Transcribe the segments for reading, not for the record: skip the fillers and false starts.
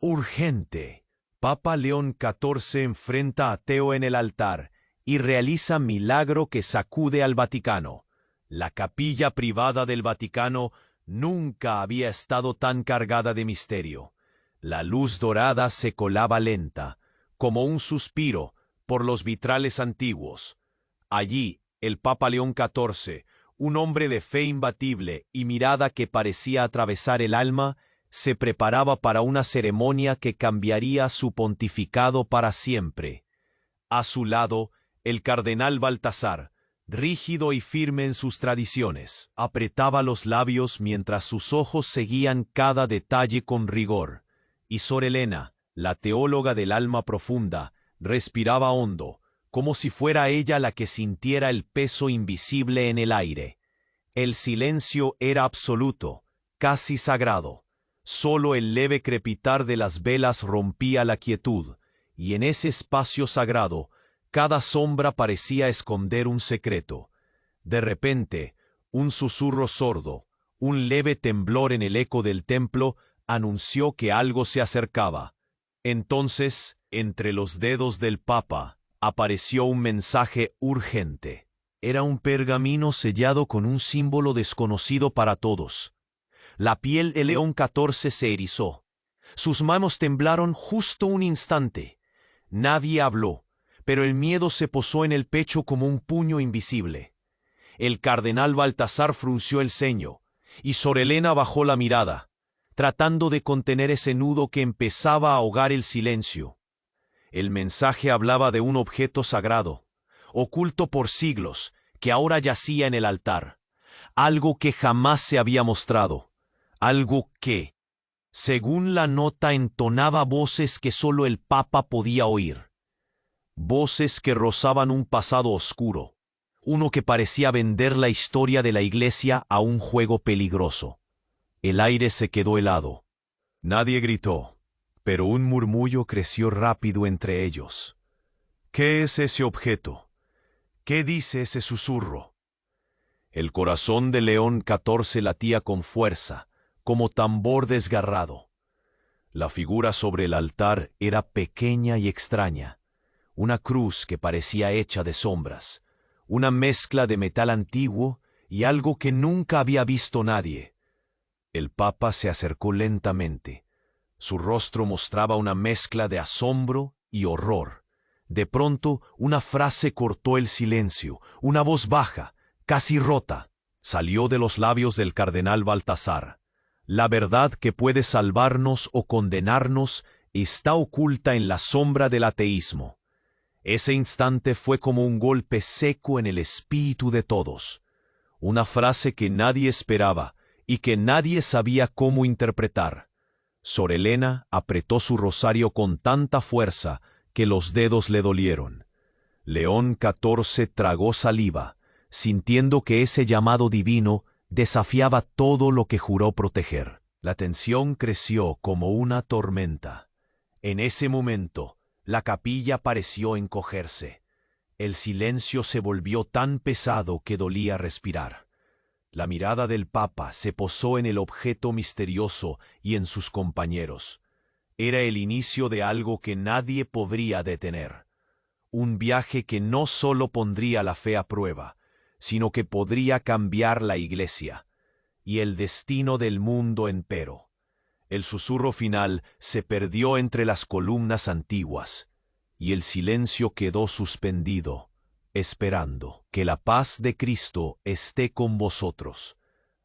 Urgente. Papa León XIV enfrenta a Teo en el altar y realiza milagro que sacude al Vaticano. La capilla privada del Vaticano nunca había estado tan cargada de misterio. La luz dorada se colaba lenta, como un suspiro, por los vitrales antiguos. Allí, el Papa León XIV, un hombre de fe imbatible y mirada que parecía atravesar el alma, se preparaba para una ceremonia que cambiaría su pontificado para siempre. A su lado, el cardenal Baltasar, rígido y firme en sus tradiciones, apretaba los labios mientras sus ojos seguían cada detalle con rigor, y Sor Elena, la teóloga del alma profunda, respiraba hondo, como si fuera ella la que sintiera el peso invisible en el aire. El silencio era absoluto, casi sagrado. Solo el leve crepitar de las velas rompía la quietud, y en ese espacio sagrado, cada sombra parecía esconder un secreto. De repente, un susurro sordo, un leve temblor en el eco del templo, anunció que algo se acercaba. Entonces, entre los dedos del Papa, apareció un mensaje urgente. Era un pergamino sellado con un símbolo desconocido para todos. La piel de León XIV se erizó. Sus manos temblaron justo un instante. Nadie habló, pero el miedo se posó en el pecho como un puño invisible. El cardenal Baltasar frunció el ceño, y Sor Elena bajó la mirada, tratando de contener ese nudo que empezaba a ahogar el silencio. El mensaje hablaba de un objeto sagrado, oculto por siglos, que ahora yacía en el altar. Algo que jamás se había mostrado. Algo que, según la nota, entonaba voces que solo el Papa podía oír. Voces que rozaban un pasado oscuro, uno que parecía vender la historia de la Iglesia a un juego peligroso. El aire se quedó helado. Nadie gritó, pero un murmullo creció rápido entre ellos. ¿Qué es ese objeto? ¿Qué dice ese susurro? El corazón de León XIV latía con fuerza, como tambor desgarrado. La figura sobre el altar era pequeña y extraña, una cruz que parecía hecha de sombras, una mezcla de metal antiguo y algo que nunca había visto nadie. El Papa se acercó lentamente. Su rostro mostraba una mezcla de asombro y horror. De pronto, una frase cortó el silencio, una voz baja, casi rota, salió de los labios del cardenal Baltasar. La verdad que puede salvarnos o condenarnos está oculta en la sombra del ateísmo. Ese instante fue como un golpe seco en el espíritu de todos. Una frase que nadie esperaba y que nadie sabía cómo interpretar. Sor Elena apretó su rosario con tanta fuerza que los dedos le dolieron. León XIV tragó saliva, sintiendo que ese llamado divino desafiaba todo lo que juró proteger. La tensión creció como una tormenta. En ese momento, la capilla pareció encogerse. El silencio se volvió tan pesado que dolía respirar. La mirada del Papa se posó en el objeto misterioso y en sus compañeros. Era el inicio de algo que nadie podría detener. Un viaje que no solo pondría la fe a prueba, sino que podría cambiar la Iglesia y el destino del mundo entero. El susurro final se perdió entre las columnas antiguas, y el silencio quedó suspendido, esperando que la paz de Cristo esté con vosotros.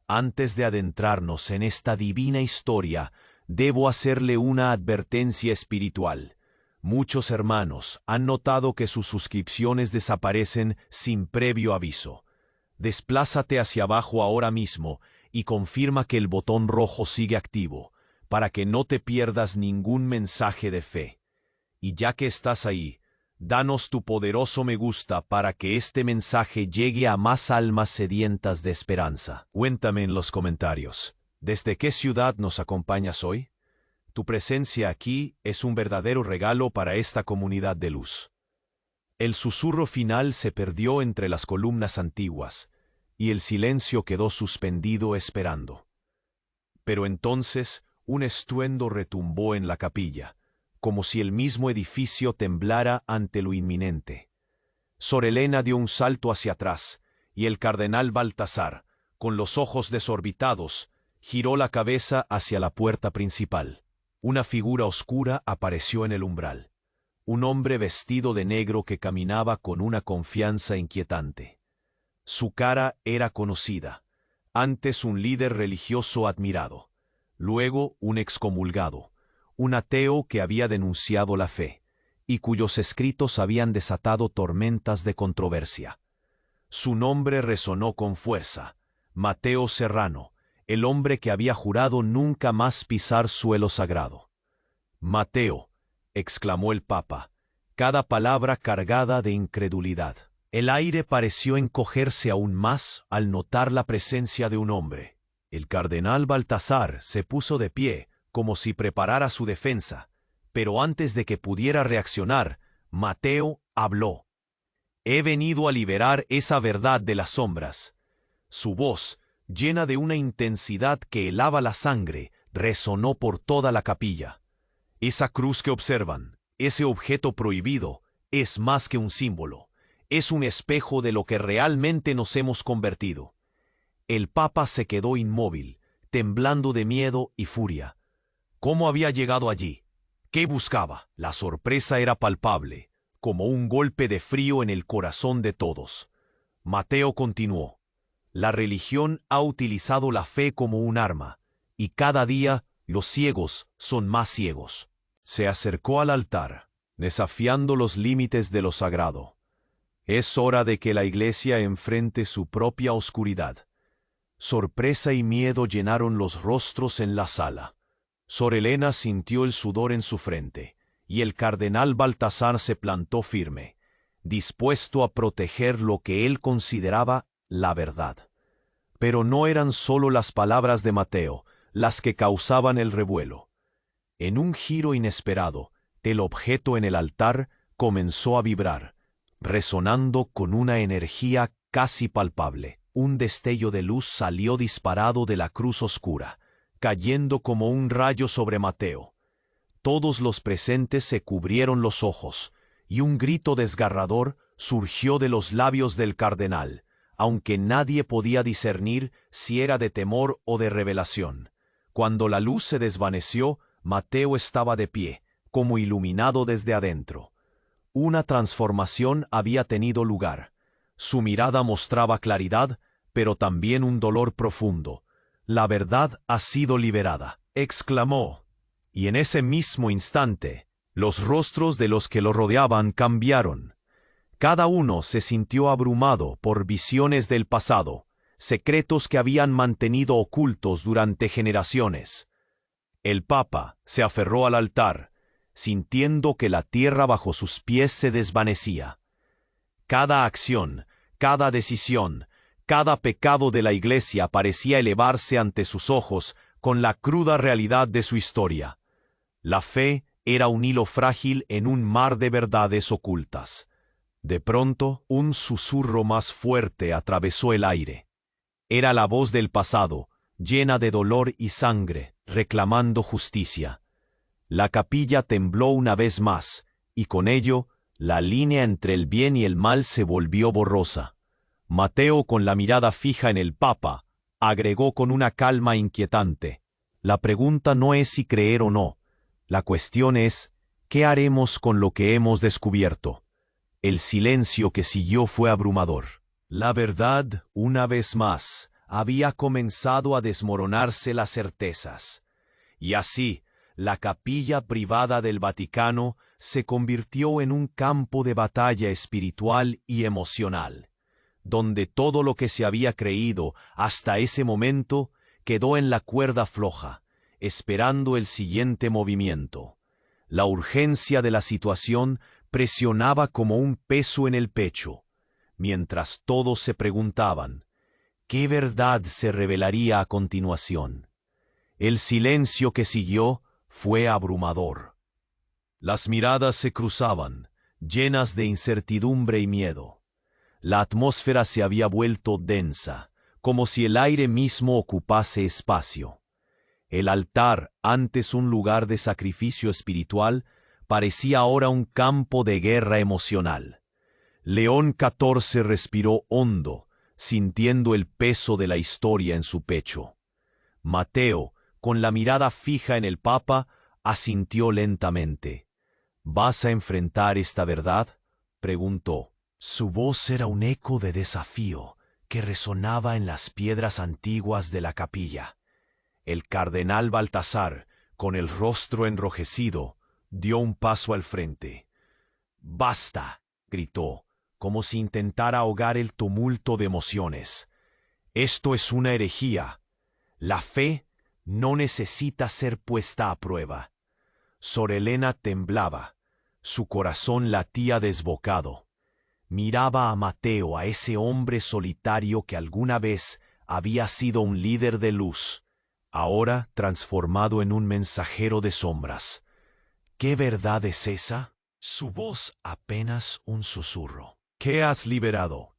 Antes de adentrarnos en esta divina historia, debo hacerle una advertencia espiritual. Muchos hermanos han notado que sus suscripciones desaparecen sin previo aviso. Desplázate hacia abajo ahora mismo y confirma que el botón rojo sigue activo, para que no te pierdas ningún mensaje de fe. Y ya que estás ahí, danos tu poderoso me gusta para que este mensaje llegue a más almas sedientas de esperanza. Cuéntame en los comentarios, ¿desde qué ciudad nos acompañas hoy? Tu presencia aquí es un verdadero regalo para esta comunidad de luz. El susurro final se perdió entre las columnas antiguas, y el silencio quedó suspendido esperando. Pero entonces, un estruendo retumbó en la capilla, como si el mismo edificio temblara ante lo inminente. Sor Elena dio un salto hacia atrás, y el cardenal Baltasar, con los ojos desorbitados, giró la cabeza hacia la puerta principal. Una figura oscura apareció en el umbral. Un hombre vestido de negro que caminaba con una confianza inquietante. Su cara era conocida, antes un líder religioso admirado, luego un excomulgado, un ateo que había denunciado la fe, y cuyos escritos habían desatado tormentas de controversia. Su nombre resonó con fuerza: Mateo Serrano, el hombre que había jurado nunca más pisar suelo sagrado. «Mateo», exclamó el Papa, cada palabra cargada de incredulidad. El aire pareció encogerse aún más al notar la presencia de un hombre. El cardenal Baltasar se puso de pie, como si preparara su defensa, pero antes de que pudiera reaccionar, Mateo habló. «He venido a liberar esa verdad de las sombras». Su voz, llena de una intensidad que helaba la sangre, resonó por toda la capilla. Esa cruz que observan, ese objeto prohibido, es más que un símbolo. Es un espejo de lo que realmente nos hemos convertido. El Papa se quedó inmóvil, temblando de miedo y furia. ¿Cómo había llegado allí? ¿Qué buscaba? La sorpresa era palpable, como un golpe de frío en el corazón de todos. Mateo continuó. La religión ha utilizado la fe como un arma, y cada día los ciegos son más ciegos. Se acercó al altar, desafiando los límites de lo sagrado. Es hora de que la Iglesia enfrente su propia oscuridad. Sorpresa y miedo llenaron los rostros en la sala. Sor Elena sintió el sudor en su frente, y el cardenal Baltasar se plantó firme, dispuesto a proteger lo que él consideraba la verdad. Pero no eran solo las palabras de Mateo las que causaban el revuelo. En un giro inesperado, el objeto en el altar comenzó a vibrar, resonando con una energía casi palpable. Un destello de luz salió disparado de la cruz oscura, cayendo como un rayo sobre Mateo. Todos los presentes se cubrieron los ojos, y un grito desgarrador surgió de los labios del cardenal, aunque nadie podía discernir si era de temor o de revelación. Cuando la luz se desvaneció, Mateo estaba de pie, como iluminado desde adentro. Una transformación había tenido lugar. Su mirada mostraba claridad, pero también un dolor profundo. «La verdad ha sido liberada», exclamó. Y en ese mismo instante, los rostros de los que lo rodeaban cambiaron. Cada uno se sintió abrumado por visiones del pasado, secretos que habían mantenido ocultos durante generaciones. El Papa se aferró al altar, sintiendo que la tierra bajo sus pies se desvanecía. Cada acción, cada decisión, cada pecado de la Iglesia parecía elevarse ante sus ojos con la cruda realidad de su historia. La fe era un hilo frágil en un mar de verdades ocultas. De pronto, un susurro más fuerte atravesó el aire. Era la voz del pasado, llena de dolor y sangre, reclamando justicia. La capilla tembló una vez más, y con ello, la línea entre el bien y el mal se volvió borrosa. Mateo, con la mirada fija en el Papa, agregó con una calma inquietante: «La pregunta no es si creer o no. La cuestión es, ¿qué haremos con lo que hemos descubierto?». El silencio que siguió fue abrumador. La verdad, una vez más, había comenzado a desmoronarse las certezas. Y así, la capilla privada del Vaticano se convirtió en un campo de batalla espiritual y emocional, donde todo lo que se había creído hasta ese momento quedó en la cuerda floja, esperando el siguiente movimiento. La urgencia de la situación presionaba como un peso en el pecho, mientras todos se preguntaban, ¿qué verdad se revelaría a continuación? El silencio que siguió fue abrumador. Las miradas se cruzaban, llenas de incertidumbre y miedo. La atmósfera se había vuelto densa, como si el aire mismo ocupase espacio. El altar, antes un lugar de sacrificio espiritual, parecía ahora un campo de guerra emocional. León XIV respiró hondo, sintiendo el peso de la historia en su pecho. Mateo, con la mirada fija en el Papa, asintió lentamente. ¿Vas a enfrentar esta verdad?, preguntó. Su voz era un eco de desafío que resonaba en las piedras antiguas de la capilla. El cardenal Baltasar, con el rostro enrojecido, dio un paso al frente. «¡Basta!», gritó, como si intentara ahogar el tumulto de emociones. «Esto es una herejía. La fe no necesita ser puesta a prueba». Sor Elena temblaba, su corazón latía desbocado. Miraba a Mateo, a ese hombre solitario que alguna vez había sido un líder de luz, ahora transformado en un mensajero de sombras. ¿Qué verdad es esa? Su voz apenas un susurro. ¿Qué has liberado?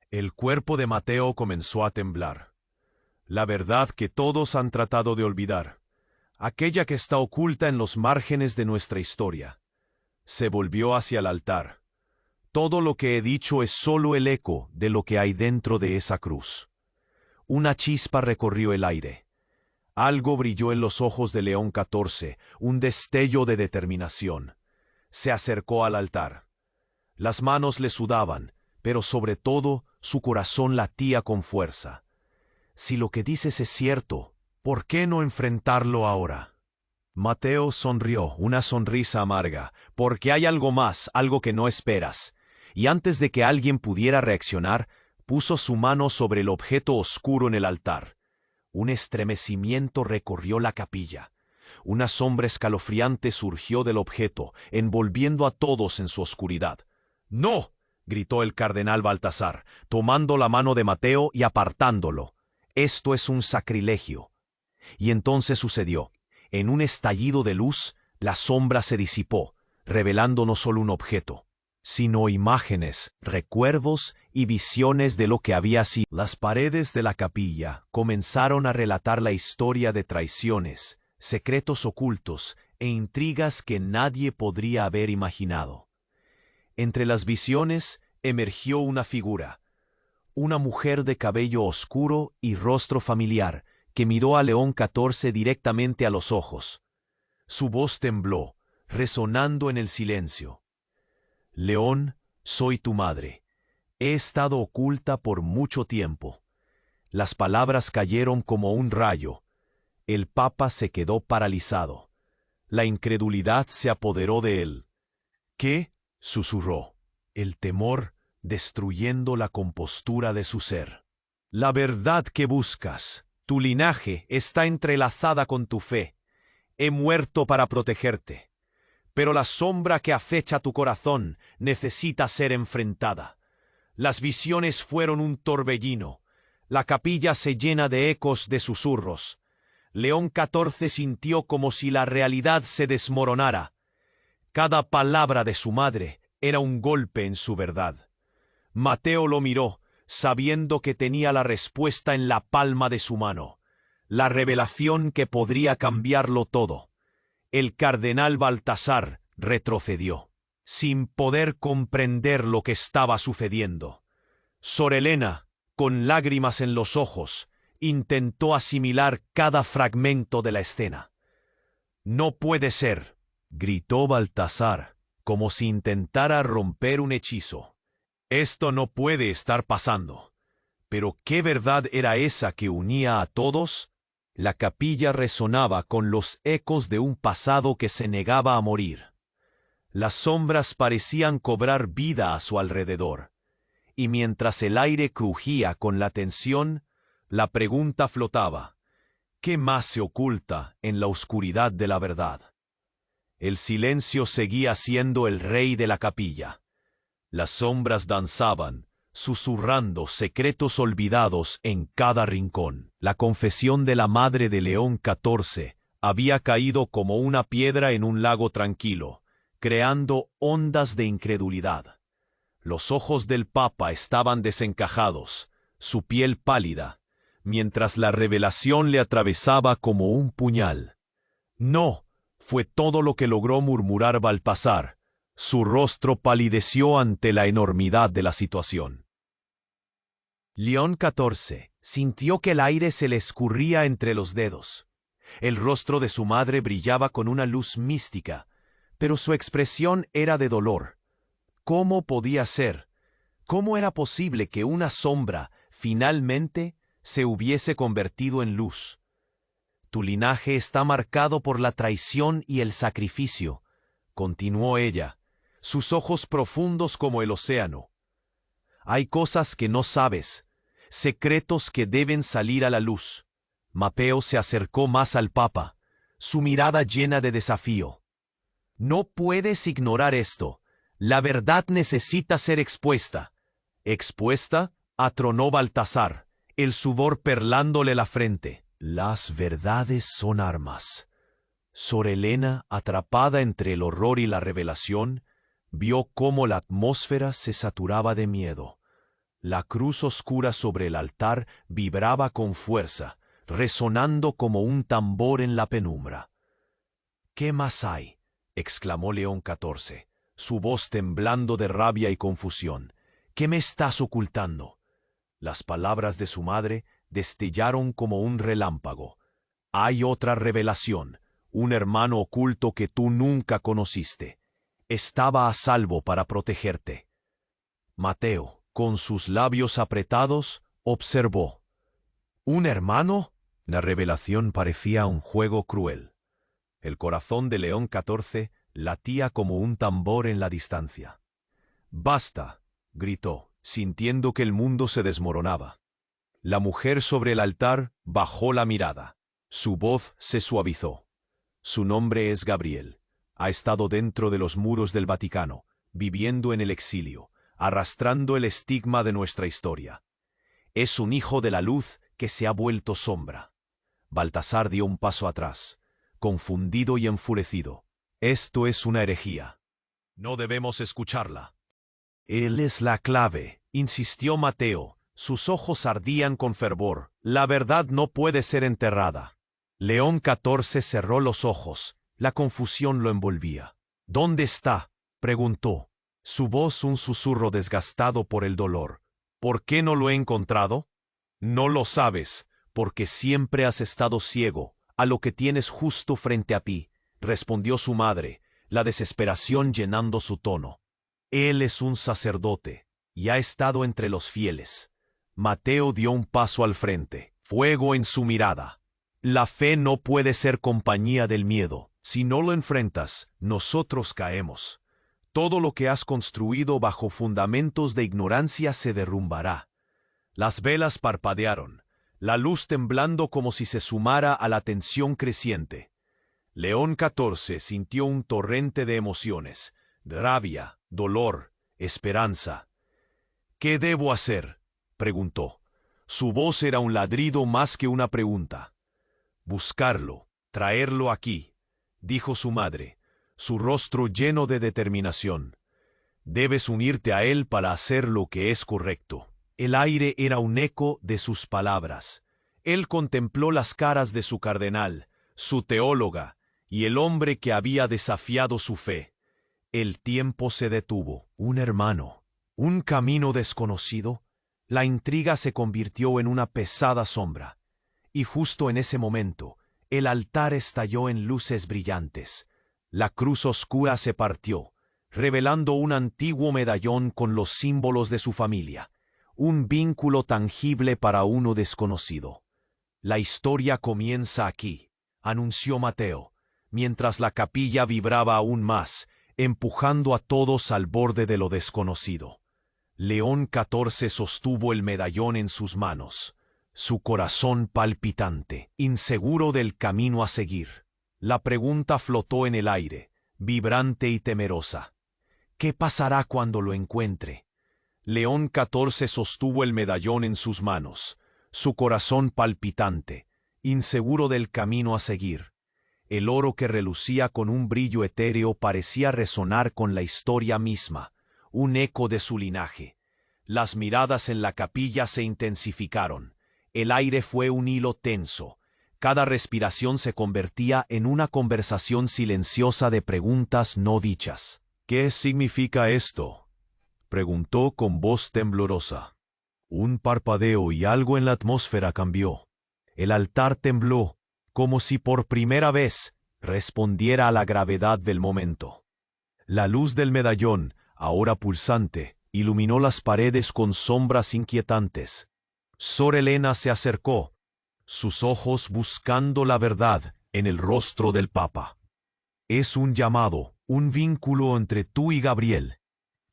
El cuerpo de Mateo comenzó a temblar. La verdad que todos han tratado de olvidar, aquella que está oculta en los márgenes de nuestra historia. Se volvió hacia el altar. Todo lo que he dicho es solo el eco de lo que hay dentro de esa cruz. Una chispa recorrió el aire. Algo brilló en los ojos de León XIV, un destello de determinación. Se acercó al altar. Las manos le sudaban, pero sobre todo su corazón latía con fuerza. Si lo que dices es cierto, ¿por qué no enfrentarlo ahora? Mateo sonrió, una sonrisa amarga, porque hay algo más, algo que no esperas. Y antes de que alguien pudiera reaccionar, puso su mano sobre el objeto oscuro en el altar. Un estremecimiento recorrió la capilla. Una sombra escalofriante surgió del objeto, envolviendo a todos en su oscuridad. «¡No!», gritó el cardenal Baltasar, tomando la mano de Mateo y apartándolo. «Esto es un sacrilegio». Y entonces sucedió. En un estallido de luz, la sombra se disipó, revelando no solo un objeto, sino imágenes, recuerdos y visiones de lo que había sido. Las paredes de la capilla comenzaron a relatar la historia de traiciones, secretos ocultos e intrigas que nadie podría haber imaginado. Entre las visiones emergió una figura, una mujer de cabello oscuro y rostro familiar, que miró a León XIV directamente a los ojos. Su voz tembló, resonando en el silencio. «León, soy tu madre. He estado oculta por mucho tiempo». Las palabras cayeron como un rayo. El Papa se quedó paralizado. La incredulidad se apoderó de él. «¿Qué?», susurró, el temor destruyendo la compostura de su ser. «La verdad que buscas. Tu linaje está entrelazada con tu fe. He muerto para protegerte. Pero la sombra que acecha tu corazón necesita ser enfrentada. Las visiones fueron un torbellino. La capilla se llena de ecos de susurros. León XIV sintió como si la realidad se desmoronara. Cada palabra de su madre era un golpe en su verdad. Mateo lo miró, sabiendo que tenía la respuesta en la palma de su mano. La revelación que podría cambiarlo todo. El cardenal Baltasar retrocedió, sin poder comprender lo que estaba sucediendo. Sor Elena, con lágrimas en los ojos, intentó asimilar cada fragmento de la escena. «No puede ser», gritó Baltasar, como si intentara romper un hechizo. «Esto no puede estar pasando». ¿Pero qué verdad era esa que unía a todos? La capilla resonaba con los ecos de un pasado que se negaba a morir. Las sombras parecían cobrar vida a su alrededor. Y mientras el aire crujía con la tensión, la pregunta flotaba: ¿qué más se oculta en la oscuridad de la verdad? El silencio seguía siendo el rey de la capilla. Las sombras danzaban, susurrando secretos olvidados en cada rincón. La confesión de la madre de León XIV había caído como una piedra en un lago tranquilo, creando ondas de incredulidad. Los ojos del Papa estaban desencajados, su piel pálida, mientras la revelación le atravesaba como un puñal. No, fue todo lo que logró murmurar Baltasar. Su rostro palideció ante la enormidad de la situación. León XIV sintió que el aire se le escurría entre los dedos. El rostro de su madre brillaba con una luz mística, pero su expresión era de dolor. ¿Cómo podía ser? ¿Cómo era posible que una sombra finalmente se hubiese convertido en luz? Tu linaje está marcado por la traición y el sacrificio, continuó ella, sus ojos profundos como el océano. Hay cosas que no sabes, secretos que deben salir a la luz. Matteo se acercó más al Papa, su mirada llena de desafío. No puedes ignorar esto. La verdad necesita ser expuesta. ¿Expuesta? Atronó Baltasar, el sudor perlándole la frente. Las verdades son armas. Sor Helena, atrapada entre el horror y la revelación, vio cómo la atmósfera se saturaba de miedo. La cruz oscura sobre el altar vibraba con fuerza, resonando como un tambor en la penumbra. ¿Qué más hay?, exclamó León XIV, su voz temblando de rabia y confusión. ¿Qué me estás ocultando? Las palabras de su madre destellaron como un relámpago. Hay otra revelación, un hermano oculto que tú nunca conociste. Estaba a salvo para protegerte. Matteo, con sus labios apretados, observó. ¿Un hermano? La revelación parecía un juego cruel. El corazón de León XIV latía como un tambor en la distancia. «¡Basta!», gritó, sintiendo que el mundo se desmoronaba. La mujer sobre el altar bajó la mirada. Su voz se suavizó. Su nombre es Gabriel. Ha estado dentro de los muros del Vaticano, viviendo en el exilio, arrastrando el estigma de nuestra historia. Es un hijo de la luz que se ha vuelto sombra. Baltasar dio un paso atrás, confundido y enfurecido. Esto es una herejía. No debemos escucharla. Él es la clave, insistió Matteo. Sus ojos ardían con fervor. La verdad no puede ser enterrada. León XIV cerró los ojos. La confusión lo envolvía. ¿Dónde está?, preguntó. Su voz un susurro desgastado por el dolor. ¿Por qué no lo he encontrado? No lo sabes, porque siempre has estado ciego a lo que tienes justo frente a ti, respondió su madre, la desesperación llenando su tono. Él es un sacerdote y ha estado entre los fieles. Matteo dio un paso al frente, fuego en su mirada. La fe no puede ser compañía del miedo. Si no lo enfrentas, nosotros caemos. Todo lo que has construido bajo fundamentos de ignorancia se derrumbará. Las velas parpadearon, la luz temblando como si se sumara a la tensión creciente. León XIV sintió un torrente de emociones, rabia, dolor, esperanza. ¿Qué debo hacer?, preguntó. Su voz era un ladrido más que una pregunta. Buscarlo, traerlo aquí, dijo su madre, su rostro lleno de determinación. Debes unirte a él para hacer lo que es correcto. El aire era un eco de sus palabras. Él contempló las caras de su cardenal, su teóloga, y el hombre que había desafiado su fe. El tiempo se detuvo. Un hermano, un camino desconocido. La intriga se convirtió en una pesada sombra. Y justo en ese momento, el altar estalló en luces brillantes. La cruz oscura se partió, revelando un antiguo medallón con los símbolos de su familia. Un vínculo tangible para uno desconocido. La historia comienza aquí, anunció Matteo, mientras la capilla vibraba aún más, empujando a todos al borde de lo desconocido. León XIV sostuvo el medallón en sus manos, su corazón palpitante, inseguro del camino a seguir. La pregunta flotó en el aire, vibrante y temerosa. ¿Qué pasará cuando lo encuentre? León XIV sostuvo el medallón en sus manos, su corazón palpitante, inseguro del camino a seguir. El oro que relucía con un brillo etéreo parecía resonar con la historia misma, un eco de su linaje. Las miradas en la capilla se intensificaron. El aire fue un hilo tenso. Cada respiración se convertía en una conversación silenciosa de preguntas no dichas. «¿Qué significa esto?», preguntó con voz temblorosa. Un parpadeo y algo en la atmósfera cambió. El altar tembló, como si por primera vez respondiera a la gravedad del momento. La luz del medallón, ahora pulsante, iluminó las paredes con sombras inquietantes. Sor Helena se acercó, sus ojos buscando la verdad en el rostro del Papa. «Es un llamado, un vínculo entre tú y Gabriel».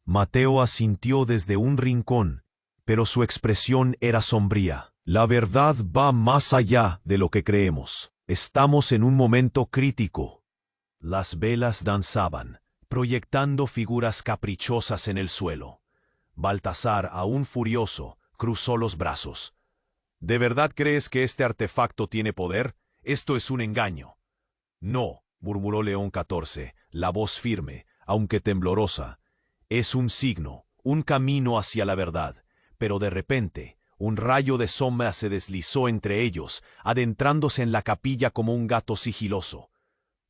Mateo asintió desde un rincón, pero su expresión era sombría. «La verdad va más allá de lo que creemos. Estamos en un momento crítico». Las velas danzaban, proyectando figuras caprichosas en el suelo. Baltasar, aún furioso, cruzó los brazos. «¿De verdad crees que este artefacto tiene poder? Esto es un engaño». «No», murmuró León XIV, la voz firme, aunque temblorosa. «Es un signo, un camino hacia la verdad». Pero de repente, un rayo de sombra se deslizó entre ellos, adentrándose en la capilla como un gato sigiloso.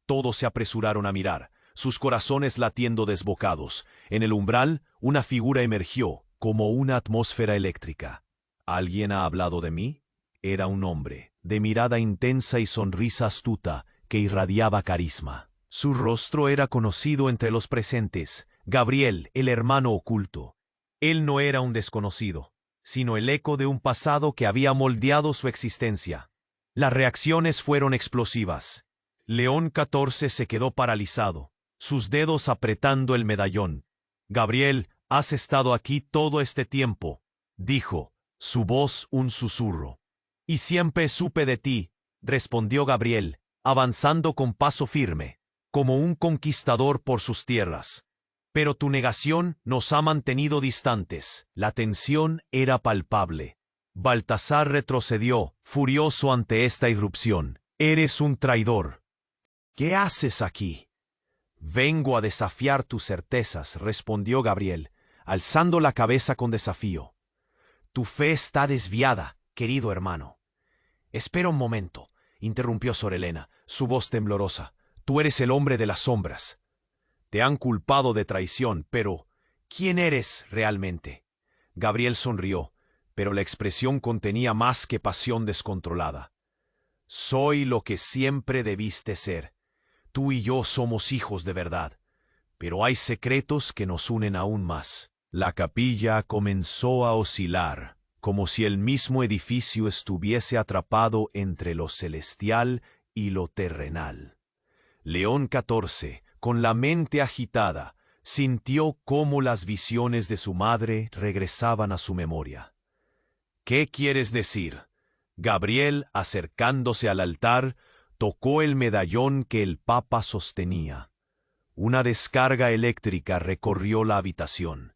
Todos se apresuraron a mirar, sus corazones latiendo desbocados. En el umbral, una figura emergió, como una atmósfera eléctrica. «¿Alguien ha hablado de mí?». Era un hombre, de mirada intensa y sonrisa astuta, que irradiaba carisma. Su rostro era conocido entre los presentes: Gabriel, el hermano oculto. Él no era un desconocido, sino el eco de un pasado que había moldeado su existencia. Las reacciones fueron explosivas. León XIV se quedó paralizado, sus dedos apretando el medallón. «Gabriel, has estado aquí todo este tiempo», dijo, su voz un susurro. «Y siempre supe de ti», respondió Gabriel, avanzando con paso firme, como un conquistador por sus tierras. «Pero tu negación nos ha mantenido distantes». La tensión era palpable. Baltasar retrocedió, furioso ante esta irrupción. «Eres un traidor». «¿Qué haces aquí?». «Vengo a desafiar tus certezas», respondió Gabriel, alzando la cabeza con desafío. «Tu fe está desviada, querido hermano». «Espera un momento», interrumpió Sor Helena, su voz temblorosa. «Tú eres el hombre de las sombras. Te han culpado de traición, pero ¿quién eres realmente?». Gabriel sonrió, pero la expresión contenía más que pasión descontrolada. «Soy lo que siempre debiste ser. Tú y yo somos hijos de verdad, pero hay secretos que nos unen aún más». La capilla comenzó a oscilar, como si el mismo edificio estuviese atrapado entre lo celestial y lo terrenal. León XIV, con la mente agitada, sintió cómo las visiones de su madre regresaban a su memoria. «¿Qué quieres decir?». Gabriel, acercándose al altar, tocó el medallón que el Papa sostenía. Una descarga eléctrica recorrió la habitación.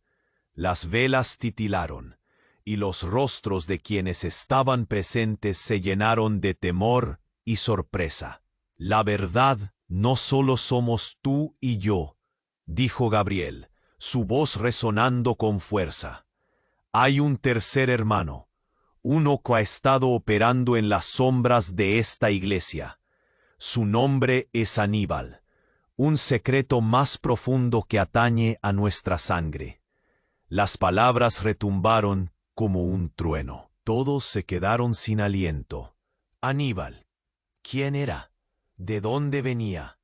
Las velas titilaron, y los rostros de quienes estaban presentes se llenaron de temor y sorpresa. «La verdad no solo somos tú y yo», dijo Gabriel, su voz resonando con fuerza. «Hay un tercer hermano, uno que ha estado operando en las sombras de esta iglesia. Su nombre es Aníbal, un secreto más profundo que atañe a nuestra sangre». Las palabras retumbaron como un trueno. Todos se quedaron sin aliento. Aníbal, ¿quién era? ¿De dónde venía?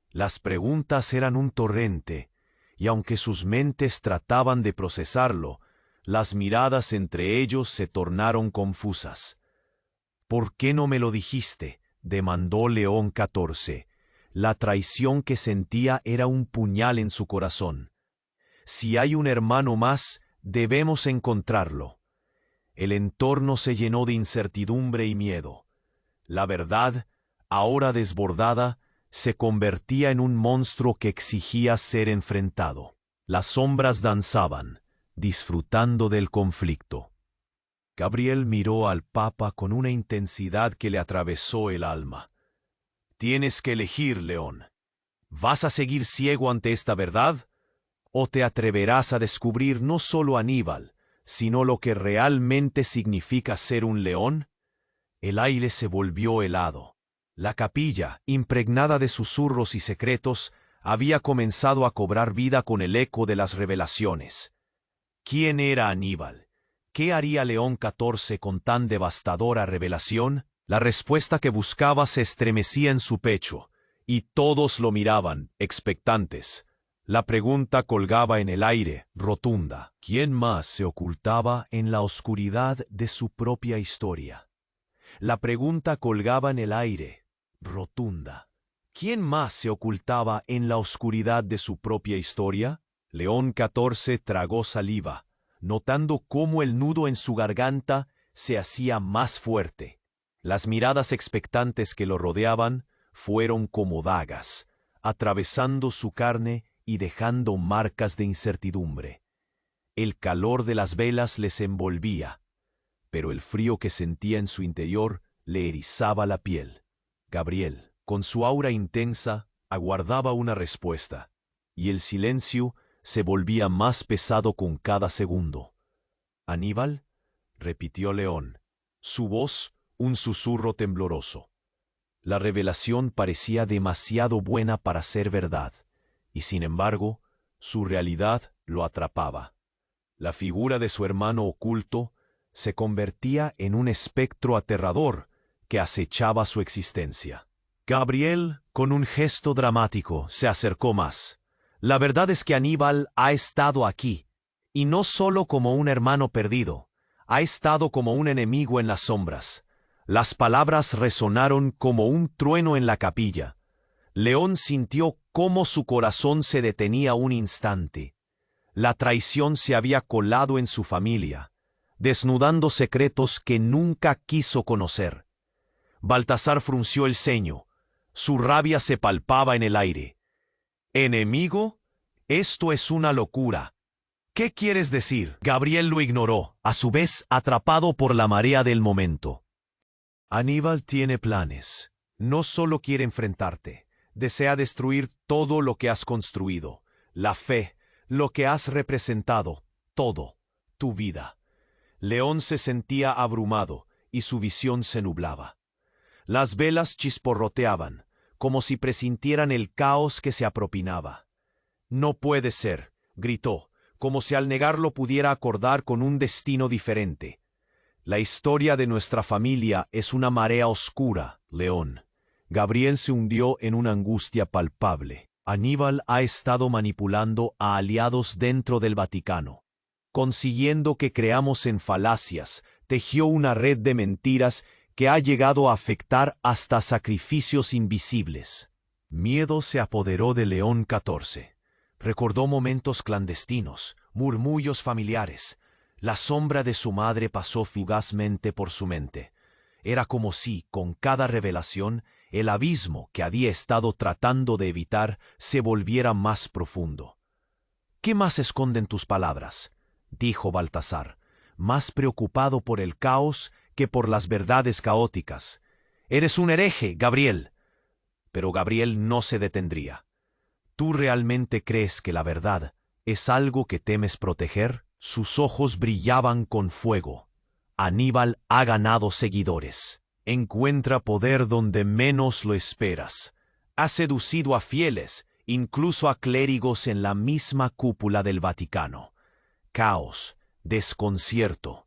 Las preguntas eran un torrente, y aunque sus mentes trataban de procesarlo, las miradas entre ellos se tornaron confusas. «¿Por qué no me lo dijiste?», demandó León XIV. La traición que sentía era un puñal en su corazón. «Si hay un hermano más, debemos encontrarlo». El entorno se llenó de incertidumbre y miedo. La verdad, ahora desbordada, se convertía en un monstruo que exigía ser enfrentado. Las sombras danzaban, disfrutando del conflicto. Gabriel miró al Papa con una intensidad que le atravesó el alma. «Tienes que elegir, León. ¿Vas a seguir ciego ante esta verdad? ¿O te atreverás a descubrir no solo a Aníbal, sino lo que realmente significa ser un león? El aire se volvió helado. La capilla, impregnada de susurros y secretos, había comenzado a cobrar vida con el eco de las revelaciones. ¿Quién era Aníbal? ¿Qué haría León XIV con tan devastadora revelación? La respuesta que buscaba se estremecía en su pecho, y todos lo miraban, expectantes. La pregunta colgaba en el aire, rotunda. ¿Quién más se ocultaba en la oscuridad de su propia historia? La pregunta colgaba en el aire, rotunda. ¿Quién más se ocultaba en la oscuridad de su propia historia? León XIV tragó saliva, notando cómo el nudo en su garganta se hacía más fuerte. Las miradas expectantes que lo rodeaban fueron como dagas, atravesando su carne y dejando marcas de incertidumbre. El calor de las velas les envolvía, pero el frío que sentía en su interior le erizaba la piel. Gabriel, con su aura intensa, aguardaba una respuesta, y el silencio se volvía más pesado con cada segundo. «¿Aníbal?», repitió León, su voz un susurro tembloroso. La revelación parecía demasiado buena para ser verdad, y sin embargo, su realidad lo atrapaba. La figura de su hermano oculto se convertía en un espectro aterrador que acechaba su existencia. Gabriel, con un gesto dramático, se acercó más. «La verdad es que Aníbal ha estado aquí, y no solo como un hermano perdido, ha estado como un enemigo en las sombras». Las palabras resonaron como un trueno en la capilla. León sintió cómo su corazón se detenía un instante. La traición se había colado en su familia, desnudando secretos que nunca quiso conocer. Baltasar frunció el ceño. Su rabia se palpaba en el aire. «¿Enemigo? Esto es una locura. ¿Qué quieres decir?». Gabriel lo ignoró, a su vez atrapado por la marea del momento. «Aníbal tiene planes. No solo quiere enfrentarte. Desea destruir todo lo que has construido. La fe, lo que has representado, todo, tu vida». León se sentía abrumado y su visión se nublaba. Las velas chisporroteaban, como si presintieran el caos que se apropinaba. «No puede ser», gritó, como si al negarlo pudiera acordar con un destino diferente. «La historia de nuestra familia es una marea oscura, León». Gabriel se hundió en una angustia palpable. Aníbal ha estado manipulando a aliados dentro del Vaticano, consiguiendo que creamos en falacias, tejió una red de mentiras que ha llegado a afectar hasta sacrificios invisibles. Miedo se apoderó de León XIV. Recordó momentos clandestinos, murmullos familiares. La sombra de su madre pasó fugazmente por su mente. Era como si, con cada revelación, el abismo que había estado tratando de evitar se volviera más profundo. «¿Qué más esconden tus palabras?», dijo Baltasar, más preocupado por el caos que por las verdades caóticas. «Eres un hereje, Gabriel». Pero Gabriel no se detendría. «¿Tú realmente crees que la verdad es algo que temes proteger?». Sus ojos brillaban con fuego. «Aníbal ha ganado seguidores. Encuentra poder donde menos lo esperas. Ha seducido a fieles, incluso a clérigos en la misma cúpula del Vaticano. Caos, desconcierto.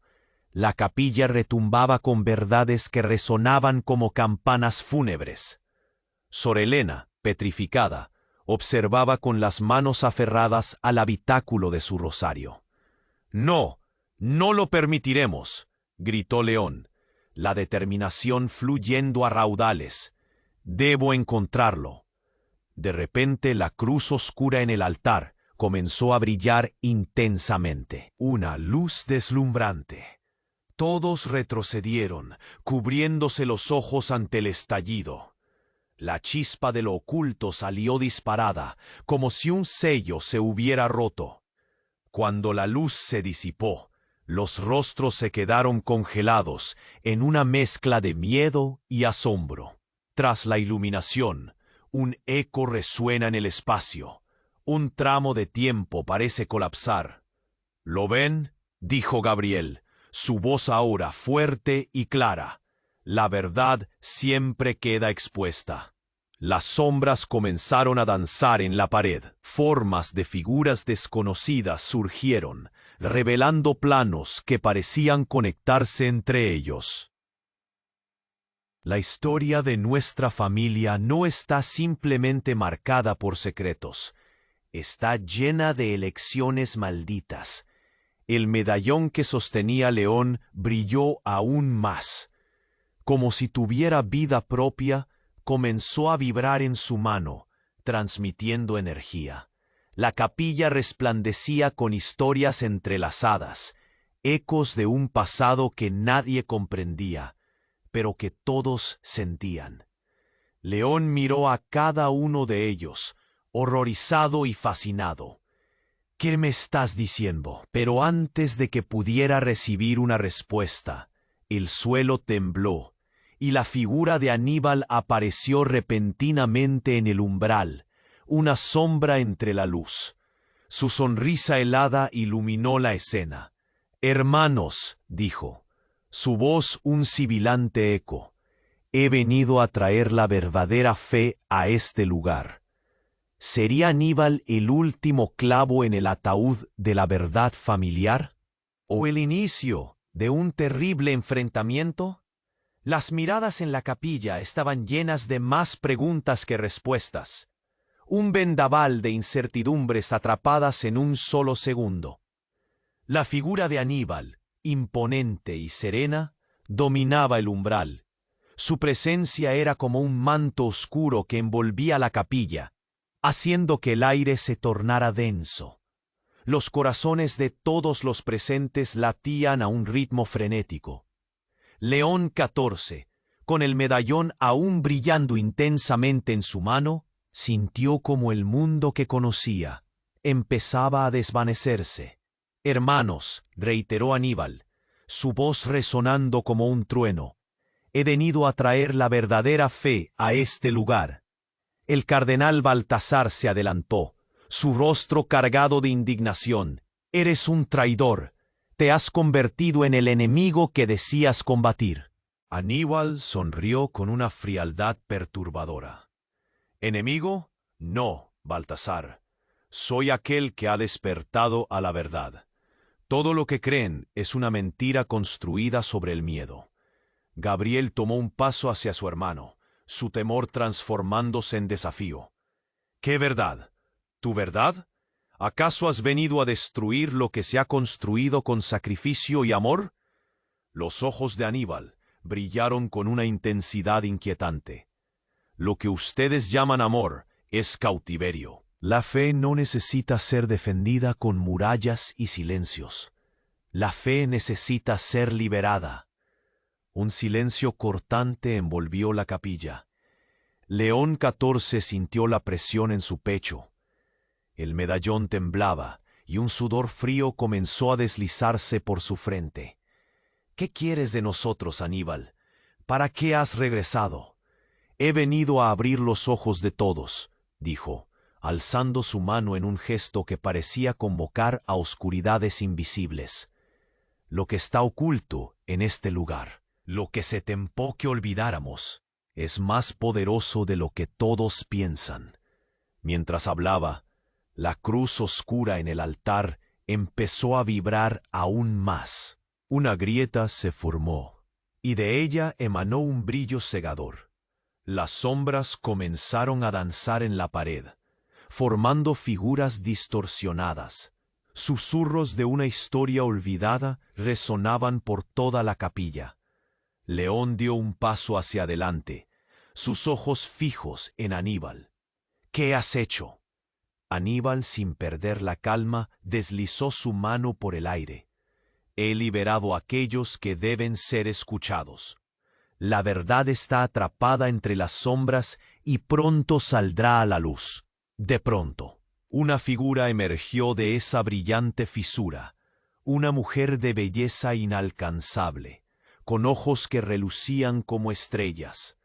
La capilla retumbaba con verdades que resonaban como campanas fúnebres. Sor Helena, petrificada, observaba con las manos aferradas al habitáculo de su rosario. «No, no lo permitiremos», gritó León, la determinación fluyendo a raudales. «Debo encontrarlo». De repente la cruz oscura en el altar comenzó a brillar intensamente. Una luz deslumbrante. Todos retrocedieron, cubriéndose los ojos ante el estallido. La chispa de lo oculto salió disparada, como si un sello se hubiera roto. Cuando la luz se disipó, los rostros se quedaron congelados en una mezcla de miedo y asombro. Tras la iluminación, un eco resuena en el espacio. Un tramo de tiempo parece colapsar. «¿Lo ven?», dijo Gabriel, su voz ahora fuerte y clara. La verdad siempre queda expuesta. Las sombras comenzaron a danzar en la pared. Formas de figuras desconocidas surgieron, revelando planos que parecían conectarse entre ellos. La historia de nuestra familia no está simplemente marcada por secretos. Está llena de elecciones malditas. El medallón que sostenía León brilló aún más. Como si tuviera vida propia, comenzó a vibrar en su mano, transmitiendo energía. La capilla resplandecía con historias entrelazadas, ecos de un pasado que nadie comprendía, pero que todos sentían. León miró a cada uno de ellos, horrorizado y fascinado. ¿Qué me estás diciendo? Pero antes de que pudiera recibir una respuesta, el suelo tembló, y la figura de Aníbal apareció repentinamente en el umbral, una sombra entre la luz. Su sonrisa helada iluminó la escena. «Hermanos», dijo, su voz un sibilante eco, «he venido a traer la verdadera fe a este lugar». ¿Sería Aníbal el último clavo en el ataúd de la verdad familiar? ¿O el inicio de un terrible enfrentamiento? Las miradas en la capilla estaban llenas de más preguntas que respuestas. Un vendaval de incertidumbres atrapadas en un solo segundo. La figura de Aníbal, imponente y serena, dominaba el umbral. Su presencia era como un manto oscuro que envolvía la capilla, haciendo que el aire se tornara denso. Los corazones de todos los presentes latían a un ritmo frenético. León XIV, con el medallón aún brillando intensamente en su mano, sintió como el mundo que conocía empezaba a desvanecerse. «Hermanos», reiteró Aníbal, su voz resonando como un trueno, «he venido a traer la verdadera fe a este lugar». El cardenal Baltasar se adelantó, su rostro cargado de indignación. «Eres un traidor. Te has convertido en el enemigo que decías combatir». Aníbal sonrió con una frialdad perturbadora. «¿Enemigo? No, Baltasar. Soy aquel que ha despertado a la verdad. Todo lo que creen es una mentira construida sobre el miedo». Gabriel tomó un paso hacia su hermano, su temor transformándose en desafío. «¿Qué verdad? ¿Tu verdad? ¿Acaso has venido a destruir lo que se ha construido con sacrificio y amor?» Los ojos de Aníbal brillaron con una intensidad inquietante. «Lo que ustedes llaman amor es cautiverio. La fe no necesita ser defendida con murallas y silencios. La fe necesita ser liberada». Un silencio cortante envolvió la capilla. León XIV sintió la presión en su pecho. El medallón temblaba y un sudor frío comenzó a deslizarse por su frente. «¿Qué quieres de nosotros, Aníbal? ¿Para qué has regresado?» «He venido a abrir los ojos de todos», dijo, alzando su mano en un gesto que parecía convocar a oscuridades invisibles. «Lo que está oculto en este lugar, lo que se temó que olvidáramos, es más poderoso de lo que todos piensan». Mientras hablaba, la cruz oscura en el altar empezó a vibrar aún más. Una grieta se formó, y de ella emanó un brillo cegador. Las sombras comenzaron a danzar en la pared, formando figuras distorsionadas. Susurros de una historia olvidada resonaban por toda la capilla. León dio un paso hacia adelante, sus ojos fijos en Aníbal. «¿Qué has hecho?» Aníbal, sin perder la calma, deslizó su mano por el aire. «He liberado a aquellos que deben ser escuchados. La verdad está atrapada entre las sombras y pronto saldrá a la luz». De pronto, una figura emergió de esa brillante fisura, una mujer de belleza inalcanzable, con ojos que relucían como estrellas.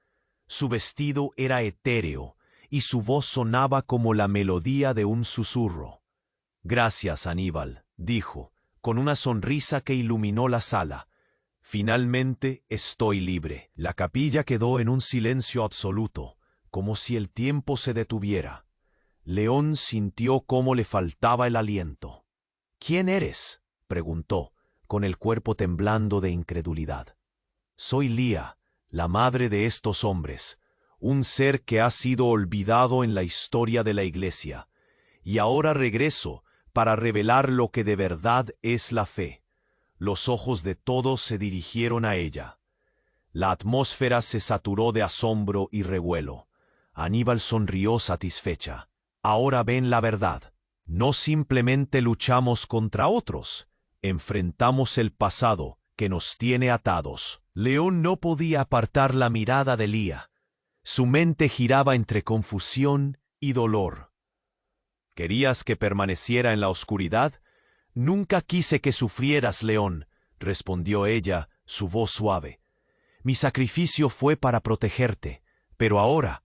Su vestido era etéreo y su voz sonaba como la melodía de un susurro. «Gracias, Aníbal», dijo, con una sonrisa que iluminó la sala. Finalmente estoy libre. La capilla quedó en un silencio absoluto, como si el tiempo se detuviera. León sintió cómo le faltaba el aliento. «¿Quién eres?», preguntó, con el cuerpo temblando de incredulidad. «Soy Lía, la madre de estos hombres, un ser que ha sido olvidado en la historia de la Iglesia, y ahora regreso para revelar lo que de verdad es la fe». Los ojos de todos se dirigieron a ella. La atmósfera se saturó de asombro y revuelo. Aníbal sonrió satisfecha. «Ahora ven la verdad. No simplemente luchamos contra otros, enfrentamos el pasado que nos tiene atados». León no podía apartar la mirada de Lía. Su mente giraba entre confusión y dolor. «¿Querías que permaneciera en la oscuridad? Nunca quise que sufrieras, León», respondió ella, su voz suave. «Mi sacrificio fue para protegerte, pero ahora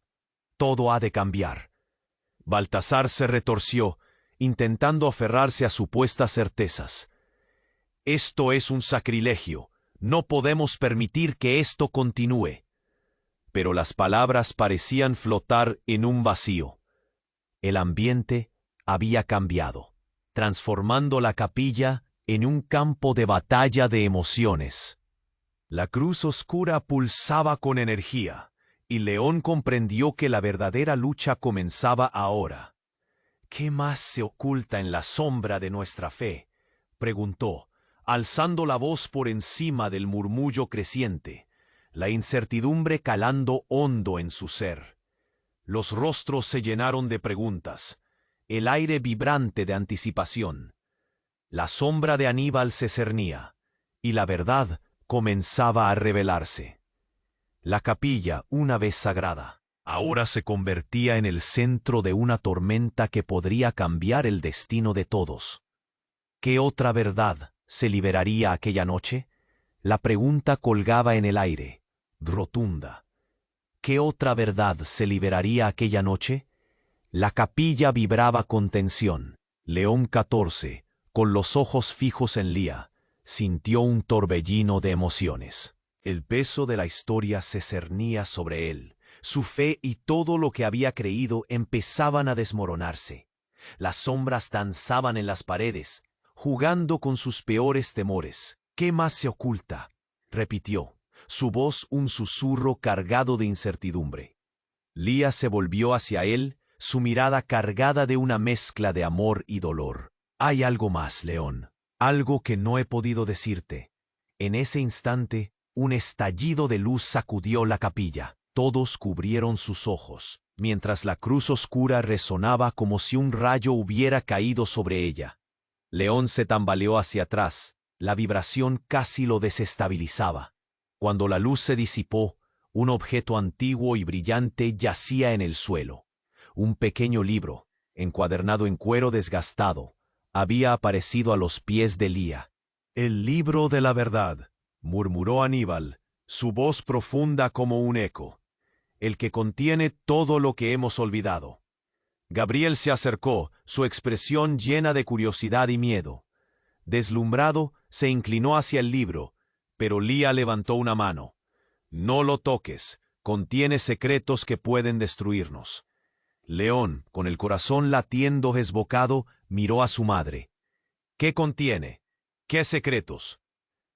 todo ha de cambiar». Baltasar se retorció, intentando aferrarse a supuestas certezas. «Esto es un sacrilegio. No podemos permitir que esto continúe». Pero las palabras parecían flotar en un vacío. El ambiente había cambiado, transformando la capilla en un campo de batalla de emociones. La cruz oscura pulsaba con energía, y León comprendió que la verdadera lucha comenzaba ahora. «¿Qué más se oculta en la sombra de nuestra fe?», preguntó, alzando la voz por encima del murmullo creciente, la incertidumbre calando hondo en su ser. Los rostros se llenaron de preguntas, el aire vibrante de anticipación. La sombra de Aníbal se cernía, y la verdad comenzaba a revelarse. La capilla, una vez sagrada, ahora se convertía en el centro de una tormenta que podría cambiar el destino de todos. ¿Qué otra verdad se liberaría aquella noche? La pregunta colgaba en el aire, rotunda. ¿Qué otra verdad se liberaría aquella noche? La capilla vibraba con tensión. León XIV, con los ojos fijos en Lía, sintió un torbellino de emociones. El peso de la historia se cernía sobre él. Su fe y todo lo que había creído empezaban a desmoronarse. Las sombras danzaban en las paredes, jugando con sus peores temores. «¿Qué más se oculta?», repitió, su voz un susurro cargado de incertidumbre. Lía se volvió hacia él, su mirada cargada de una mezcla de amor y dolor. «Hay algo más, León, algo que no he podido decirte». En ese instante, un estallido de luz sacudió la capilla. Todos cubrieron sus ojos, mientras la cruz oscura resonaba como si un rayo hubiera caído sobre ella. León se tambaleó hacia atrás, la vibración casi lo desestabilizaba. Cuando la luz se disipó, un objeto antiguo y brillante yacía en el suelo. Un pequeño libro, encuadernado en cuero desgastado, había aparecido a los pies de Lía. «El libro de la verdad», murmuró Aníbal, su voz profunda como un eco. «El que contiene todo lo que hemos olvidado». Gabriel se acercó, su expresión llena de curiosidad y miedo. Deslumbrado, se inclinó hacia el libro, pero Lía levantó una mano. «No lo toques, contiene secretos que pueden destruirnos». León, con el corazón latiendo desbocado, miró a su madre. «¿Qué contiene? ¿Qué secretos?».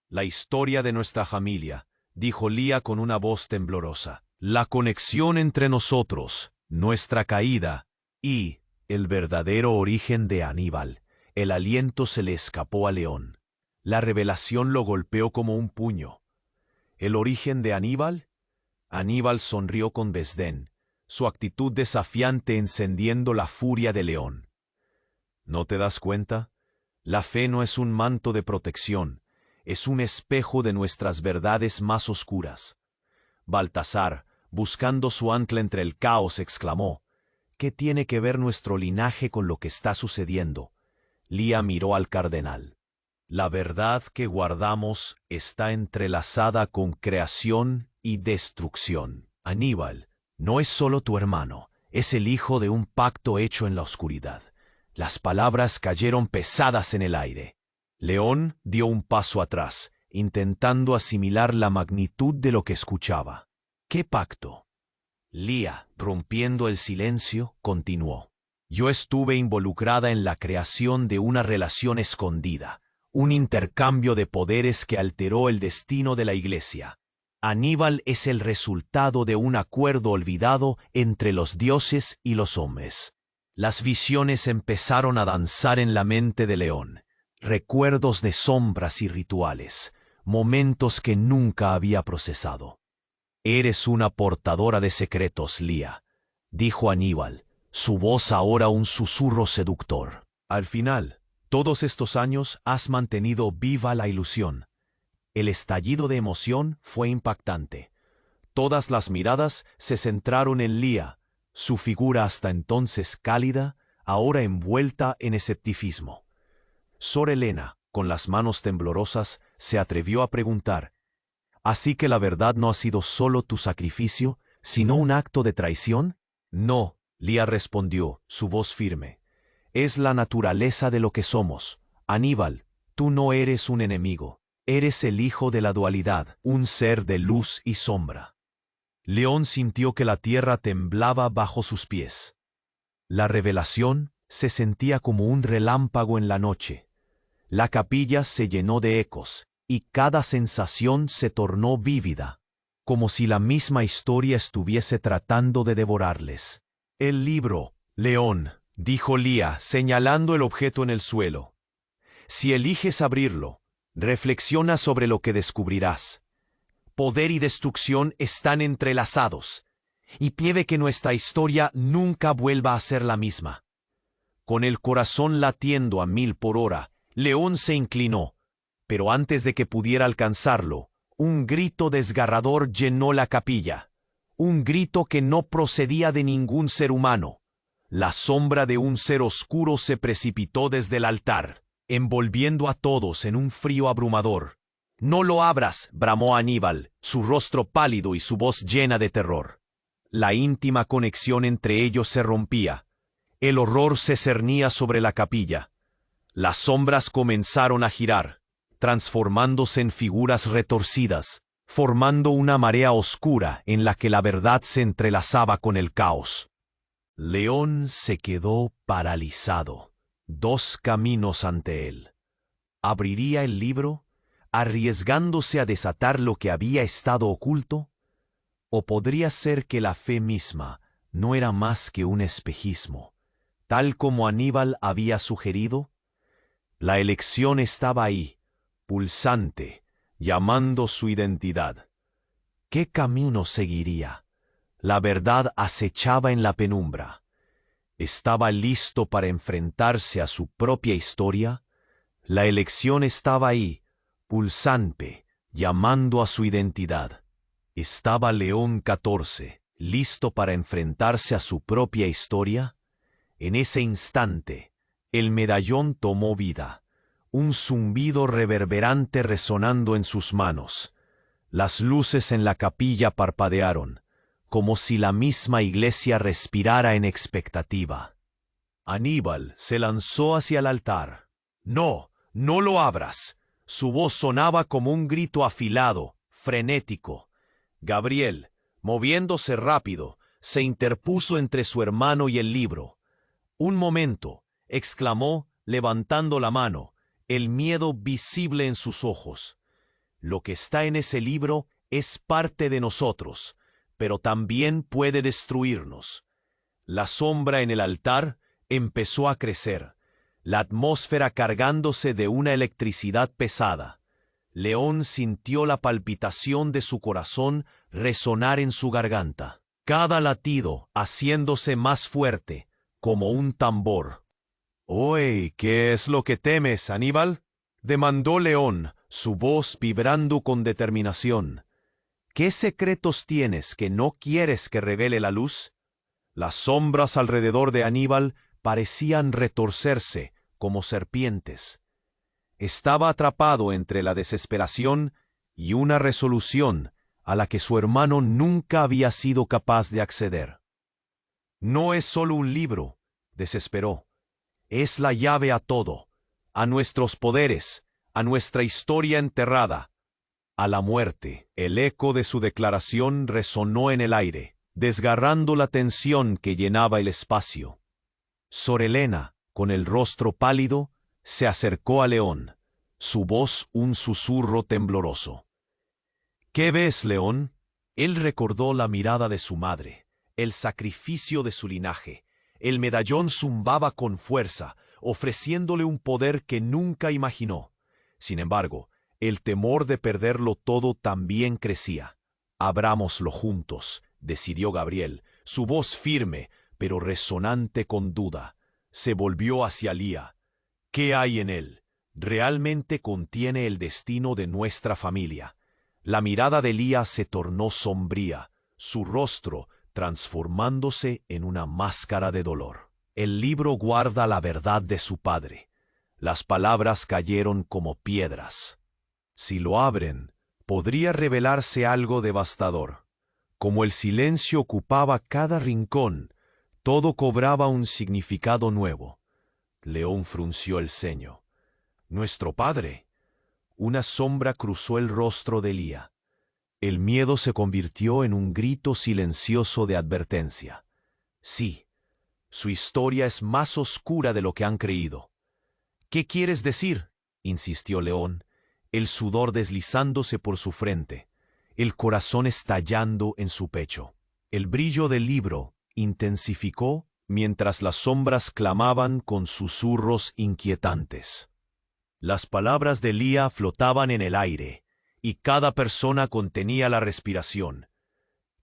«La historia de nuestra familia», dijo Lía con una voz temblorosa. «La conexión entre nosotros, nuestra caída y el verdadero origen de Aníbal». El aliento se le escapó a León. La revelación lo golpeó como un puño. ¿El origen de Aníbal? Aníbal sonrió con desdén, su actitud desafiante encendiendo la furia de León. ¿No te das cuenta? La fe no es un manto de protección, es un espejo de nuestras verdades más oscuras. Baltasar, buscando su ancla entre el caos, exclamó: «¿Qué tiene que ver nuestro linaje con lo que está sucediendo?». Lía miró al cardenal. «La verdad que guardamos está entrelazada con creación y destrucción. Aníbal no es solo tu hermano, es el hijo de un pacto hecho en la oscuridad». Las palabras cayeron pesadas en el aire. León dio un paso atrás, intentando asimilar la magnitud de lo que escuchaba. ¿Qué pacto? Lía, rompiendo el silencio, continuó. Yo estuve involucrada en la creación de una relación escondida, un intercambio de poderes que alteró el destino de la Iglesia. Aníbal es el resultado de un acuerdo olvidado entre los dioses y los hombres. Las visiones empezaron a danzar en la mente de León, recuerdos de sombras y rituales, momentos que nunca había procesado. Eres una portadora de secretos, Lía, dijo Aníbal, su voz ahora un susurro seductor. Al final, todos estos años has mantenido viva la ilusión. El estallido de emoción fue impactante. Todas las miradas se centraron en Lía, su figura hasta entonces cálida, ahora envuelta en escepticismo. Sor Helena, con las manos temblorosas, se atrevió a preguntar: ¿Así que la verdad no ha sido solo tu sacrificio, sino un acto de traición? No, Lía respondió, su voz firme. Es la naturaleza de lo que somos. Aníbal, tú no eres un enemigo. Eres el hijo de la dualidad, un ser de luz y sombra. León sintió que la tierra temblaba bajo sus pies. La revelación se sentía como un relámpago en la noche. La capilla se llenó de ecos, y cada sensación se tornó vívida, como si la misma historia estuviese tratando de devorarles. El libro, León, dijo Lía, señalando el objeto en el suelo. Si eliges abrirlo, reflexiona sobre lo que descubrirás. Poder y destrucción están entrelazados, y pide que nuestra historia nunca vuelva a ser la misma. Con el corazón latiendo a 1000 por hora, León se inclinó, pero antes de que pudiera alcanzarlo, un grito desgarrador llenó la capilla. Un grito que no procedía de ningún ser humano. La sombra de un ser oscuro se precipitó desde el altar, envolviendo a todos en un frío abrumador. «No lo abras», bramó Aníbal, su rostro pálido y su voz llena de terror. La íntima conexión entre ellos se rompía. El horror se cernía sobre la capilla. Las sombras comenzaron a girar, transformándose en figuras retorcidas, formando una marea oscura en la que la verdad se entrelazaba con el caos. León se quedó paralizado, 2 caminos ante él. ¿Abriría el libro, arriesgándose a desatar lo que había estado oculto? ¿O podría ser que la fe misma no era más que un espejismo, tal como Aníbal había sugerido? La elección estaba ahí, pulsante, llamando su identidad. ¿Qué camino seguiría? La verdad acechaba en la penumbra. ¿Estaba listo para enfrentarse a su propia historia? La elección estaba ahí, pulsante, llamando a su identidad. ¿Estaba León XIV listo para enfrentarse a su propia historia? En ese instante, el medallón tomó vida, un zumbido reverberante resonando en sus manos. Las luces en la capilla parpadearon, como si la misma iglesia respirara en expectativa. Aníbal se lanzó hacia el altar. «No, no lo abras». Su voz sonaba como un grito afilado, frenético. Gabriel, moviéndose rápido, se interpuso entre su hermano y el libro. «Un momento», exclamó, levantando la mano, el miedo visible en sus ojos. «Lo que está en ese libro es parte de nosotros, pero también puede destruirnos». La sombra en el altar empezó a crecer, la atmósfera cargándose de una electricidad pesada. León sintió la palpitación de su corazón resonar en su garganta, cada latido haciéndose más fuerte, como un tambor. «Oye, ¿qué es lo que temes, Aníbal?», demandó León, su voz vibrando con determinación. «¿Qué secretos tienes que no quieres que revele la luz?». Las sombras alrededor de Aníbal parecían retorcerse como serpientes. Estaba atrapado entre la desesperación y una resolución a la que su hermano nunca había sido capaz de acceder. «No es solo un libro», desesperó. «Es la llave a todo, a nuestros poderes, a nuestra historia enterrada, a la muerte. El eco de su declaración resonó en el aire, desgarrando la tensión que llenaba el espacio. Sor Helena, con el rostro pálido, se acercó a León, su voz un susurro tembloroso. ¿Qué ves, León? Él recordó la mirada de su madre, el sacrificio de su linaje. El medallón zumbaba con fuerza, ofreciéndole un poder que nunca imaginó. Sin embargo, el temor de perderlo todo también crecía. Abrámoslo juntos, decidió Gabriel, su voz firme, pero resonante con duda. Se volvió hacia Lía. ¿Qué hay en él? ¿Realmente contiene el destino de nuestra familia? La mirada de Lía se tornó sombría, su rostro transformándose en una máscara de dolor. El libro guarda la verdad de su padre. Las palabras cayeron como piedras. Si lo abren, podría revelarse algo devastador. Como el silencio ocupaba cada rincón, todo cobraba un significado nuevo. León frunció el ceño. «¿Nuestro padre?» Una sombra cruzó el rostro de Lía. El miedo se convirtió en un grito silencioso de advertencia. Sí, su historia es más oscura de lo que han creído. «¿Qué quieres decir?», insistió León, el sudor deslizándose por su frente, el corazón estallando en su pecho. El brillo del libro intensificó mientras las sombras clamaban con susurros inquietantes. Las palabras de Lía flotaban en el aire, y cada persona contenía la respiración.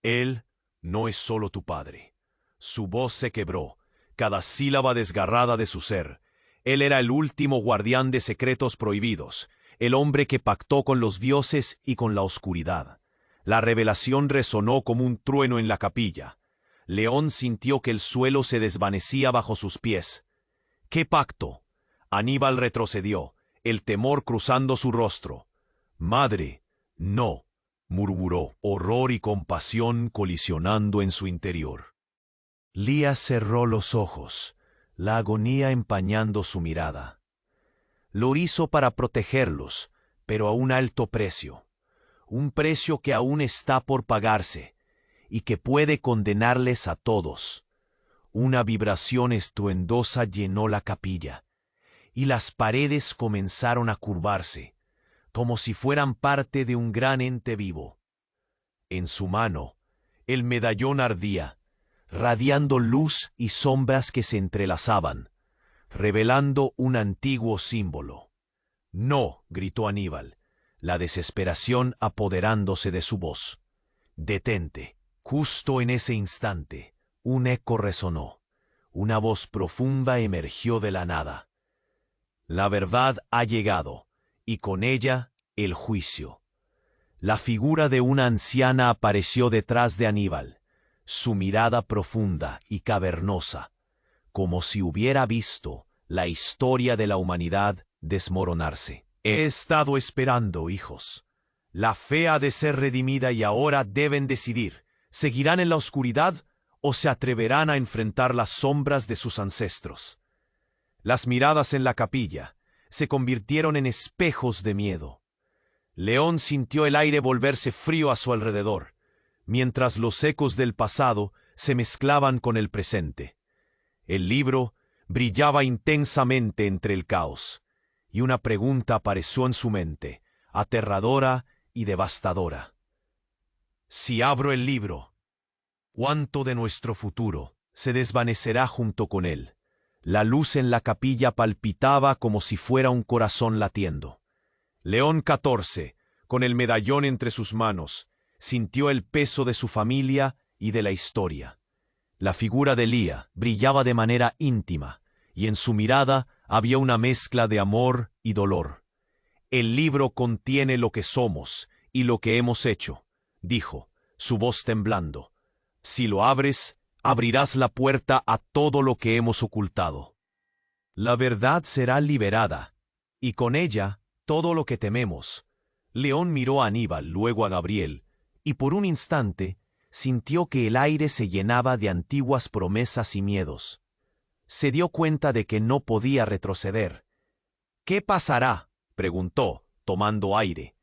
«Él no es solo tu padre». Su voz se quebró, cada sílaba desgarrada de su ser. Él era el último guardián de secretos prohibidos, el hombre que pactó con los dioses y con la oscuridad. La revelación resonó como un trueno en la capilla. León sintió que el suelo se desvanecía bajo sus pies. ¿Qué pacto? Aníbal retrocedió, el temor cruzando su rostro. «Madre, no», murmuró, horror y compasión colisionando en su interior. Lía cerró los ojos, la agonía empañando su mirada. Lo hizo para protegerlos, pero a un alto precio. Un precio que aún está por pagarse, y que puede condenarles a todos. Una vibración estruendosa llenó la capilla, y las paredes comenzaron a curvarse, como si fueran parte de un gran ente vivo. En su mano, el medallón ardía, radiando luz y sombras que se entrelazaban, revelando un antiguo símbolo. «No», gritó Aníbal, la desesperación apoderándose de su voz. «Detente». Justo en ese instante, un eco resonó. Una voz profunda emergió de la nada. «La verdad ha llegado, y con ella el juicio». La figura de una anciana apareció detrás de Aníbal, su mirada profunda y cavernosa, como si hubiera visto la historia de la humanidad desmoronarse. «He estado esperando, hijos. La fe ha de ser redimida y ahora deben decidir. ¿Seguirán en la oscuridad o se atreverán a enfrentar las sombras de sus ancestros?» Las miradas en la capilla se convirtieron en espejos de miedo. León sintió el aire volverse frío a su alrededor, mientras los ecos del pasado se mezclaban con el presente. El libro brillaba intensamente entre el caos, y una pregunta apareció en su mente, aterradora y devastadora. «Si abro el libro, ¿cuánto de nuestro futuro se desvanecerá junto con él?» La luz en la capilla palpitaba como si fuera un corazón latiendo. León XIV, con el medallón entre sus manos, sintió el peso de su familia y de la historia. La figura de Lía brillaba de manera íntima, y en su mirada había una mezcla de amor y dolor. «El libro contiene lo que somos y lo que hemos hecho», dijo, su voz temblando. «Si lo abres, abrirás la puerta a todo lo que hemos ocultado. La verdad será liberada, y con ella todo lo que tememos». León miró a Aníbal, luego a Gabriel, y por un instante sintió que el aire se llenaba de antiguas promesas y miedos. Se dio cuenta de que no podía retroceder. «¿Qué pasará?», preguntó, tomando aire.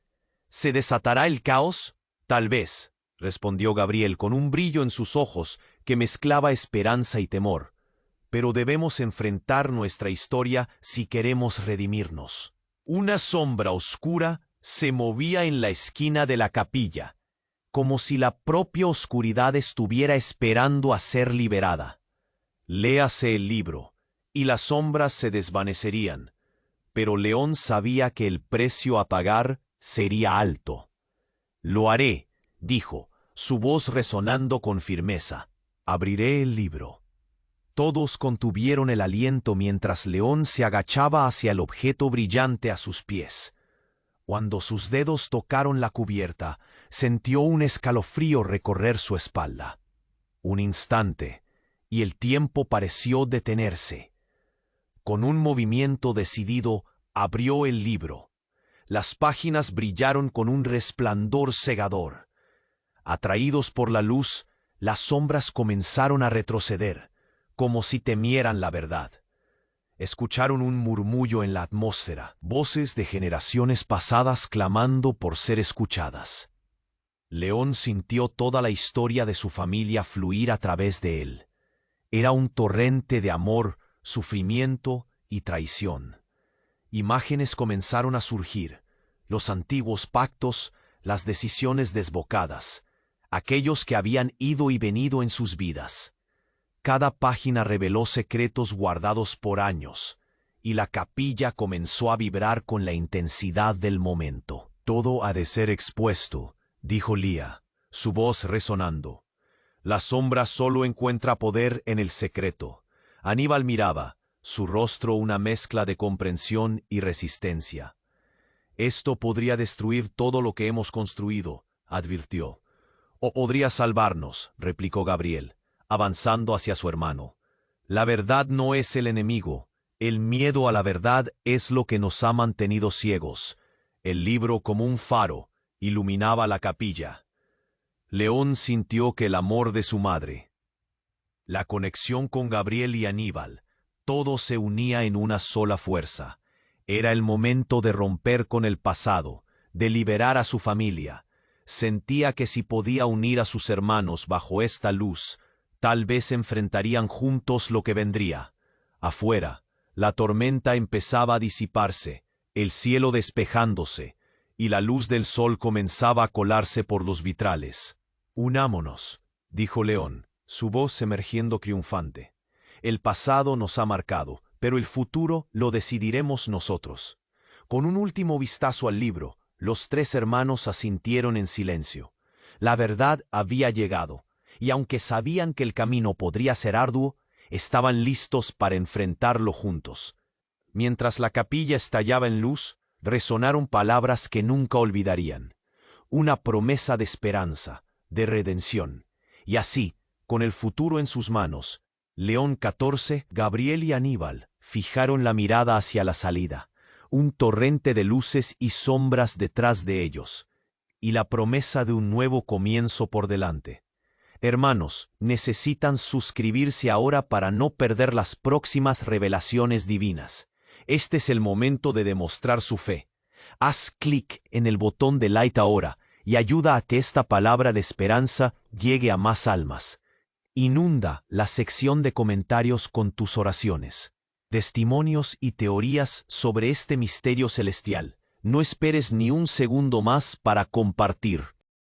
¿Se desatará el caos? Tal vez, respondió Gabriel con un brillo en sus ojos que mezclaba esperanza y temor. Pero debemos enfrentar nuestra historia si queremos redimirnos. Una sombra oscura se movía en la esquina de la capilla, como si la propia oscuridad estuviera esperando a ser liberada. Léase el libro, y las sombras se desvanecerían, pero León sabía que el precio a pagar sería alto. Lo haré, dijo, su voz resonando con firmeza. Abriré el libro. Todos contuvieron el aliento mientras León se agachaba hacia el objeto brillante a sus pies. Cuando sus dedos tocaron la cubierta, sintió un escalofrío recorrer su espalda. Un instante, y el tiempo pareció detenerse. Con un movimiento decidido, abrió el libro. Las páginas brillaron con un resplandor cegador. Atraídos por la luz, las sombras comenzaron a retroceder, como si temieran la verdad. Escucharon un murmullo en la atmósfera, voces de generaciones pasadas clamando por ser escuchadas. León sintió toda la historia de su familia fluir a través de él. Era un torrente de amor, sufrimiento y traición. Imágenes comenzaron a surgir, los antiguos pactos, las decisiones desbocadas, aquellos que habían ido y venido en sus vidas. Cada página reveló secretos guardados por años, y la capilla comenzó a vibrar con la intensidad del momento. Todo ha de ser expuesto, dijo Lía, su voz resonando. La sombra solo encuentra poder en el secreto. Aníbal miraba, su rostro una mezcla de comprensión y resistencia. Esto podría destruir todo lo que hemos construido, advirtió. O podría salvarnos, replicó Gabriel, avanzando hacia su hermano. La verdad no es el enemigo. El miedo a la verdad es lo que nos ha mantenido ciegos. El libro, como un faro, iluminaba la capilla. León sintió que el amor de su madre, la conexión con Gabriel y Aníbal, todo se unía en una sola fuerza. Era el momento de romper con el pasado, de liberar a su familia. Sentía que si podía unir a sus hermanos bajo esta luz, tal vez enfrentarían juntos lo que vendría. Afuera, la tormenta empezaba a disiparse, el cielo despejándose, y la luz del sol comenzaba a colarse por los vitrales. «Unámonos», dijo León, su voz emergiendo triunfante. «El pasado nos ha marcado, pero el futuro lo decidiremos nosotros». Con un último vistazo al libro, los tres hermanos asintieron en silencio. La verdad había llegado, y aunque sabían que el camino podría ser arduo, estaban listos para enfrentarlo juntos. Mientras la capilla estallaba en luz, resonaron palabras que nunca olvidarían. Una promesa de esperanza, de redención. Y así, con el futuro en sus manos, León XIV, Gabriel y Aníbal fijaron la mirada hacia la salida, un torrente de luces y sombras detrás de ellos, y la promesa de un nuevo comienzo por delante. Hermanos, necesitan suscribirse ahora para no perder las próximas revelaciones divinas. Este es el momento de demostrar su fe. Haz clic en el botón de like ahora y ayuda a que esta palabra de esperanza llegue a más almas. Inunda la sección de comentarios con tus oraciones, testimonios y teorías sobre este misterio celestial. No esperes ni un segundo más para compartir.